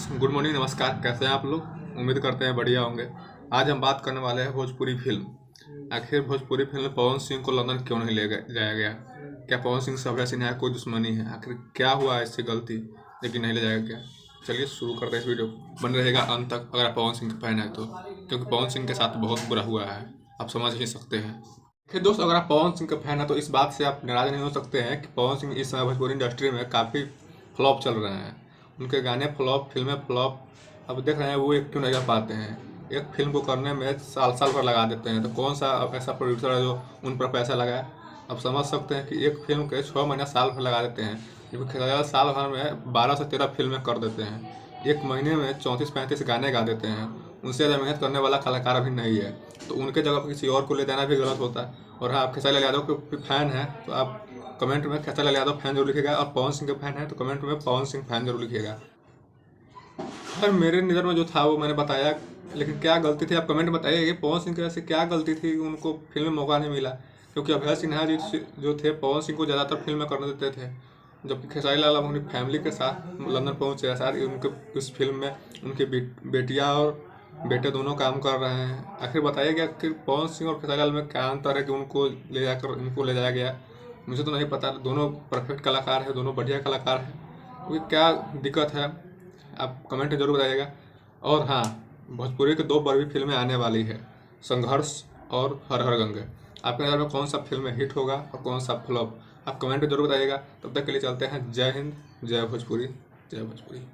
Good morning, नमस्कार। कैसे हैं आप लोग? उम्मीद करते हैं बढ़िया होंगे। आज हम बात करने वाले हैं भोजपुरी फिल्म। आखिर भोजपुरी फिल्म में पवन सिंह को लंदन क्यों नहीं ले जाया गया? क्या पवन सिंह से अभय सिन्हा कोई दुश्मनी है? आखिर क्या हुआ ऐसी गलती लेकिन नहीं ले जाया गया? चलिए शुरू करते हैं इस वीडियो को। बन रहेगा अंत तक अगर आप पवन सिंह के फैन है तो, क्योंकि पवन सिंह के साथ बहुत बुरा हुआ है, आप समझ ही सकते हैं। फिर दोस्त, अगर आप पवन सिंह के फैन है तो इस बात से आप नाराज नहीं हो सकते हैं कि पवन सिंह इस समय भोजपुरी इंडस्ट्री में काफ़ी फ्लॉप चल रहे हैं। उनके गाने फ्लॉप, फिल्में फ्लॉप। अब देख रहे हैं वो एक क्यों नहीं कर पाते हैं। एक फिल्म को करने में साल साल भर लगा देते हैं, तो कौन सा ऐसा प्रोड्यूसर है जो उन पर पैसा लगाए? अब समझ सकते हैं कि एक फिल्म के 6 महीने साल भर लगा देते हैं, जबकि खेसारी साल भर में 12 से 13 फिल्में कर देते हैं। एक महीने में 34-35 गाने गा देते हैं। उनसे ज़्यादा मेहनत करने वाला कलाकार अभी नहीं है, तो उनके जगह पर किसी और को ले जाना भी गलत होता है। और हाँ, आप खेसारी लाल यादव के फैन हैं तो आप कमेंट में खेसारी लाल यादव फैन जरूर लिखिएगा, और पवन सिंह के फैन हैं तो कमेंट में पवन सिंह फैन जरूर लिखिएगा। खैर, मेरे नज़र में जो था वो मैंने बताया, लेकिन क्या गलती थी आप कमेंट में बताइए कि पवन सिंह की वजह से क्या गलती थी उनको फिल्म में मौका नहीं मिला। क्योंकि अभय सिन्हा जी जो थे पवन सिंह को ज़्यादातर फिल्म में करने देते थे, जबकि खेसारी लाल अपनी फैमिली के साथ लंदन पहुँचे। साथ ही उनके इस फिल्म में उनकी बेटियाँ और बेटे दोनों काम कर रहे हैं। आखिर बताइए कि आखिर पवन सिंह और खेसारी लाल में क्या अंतर है कि उनको ले जाया गया? मुझे तो नहीं पता। दोनों परफेक्ट कलाकार हैं, दोनों बढ़िया कलाकार हैं। क्योंकि क्या दिक्कत है आप कमेंट में जरूर बताइएगा। और हाँ, भोजपुरी की 2 बड़ी फिल्में आने वाली है, संघर्ष और हर हर गंगे। आपके नज़र में कौन सा फिल्म हिट होगा और कौन सा फ्लॉप? आप कमेंट में जरूर बताइएगा। तब तक के लिए चलते हैं। जय हिंद, जय भोजपुरी, जय भोजपुरी।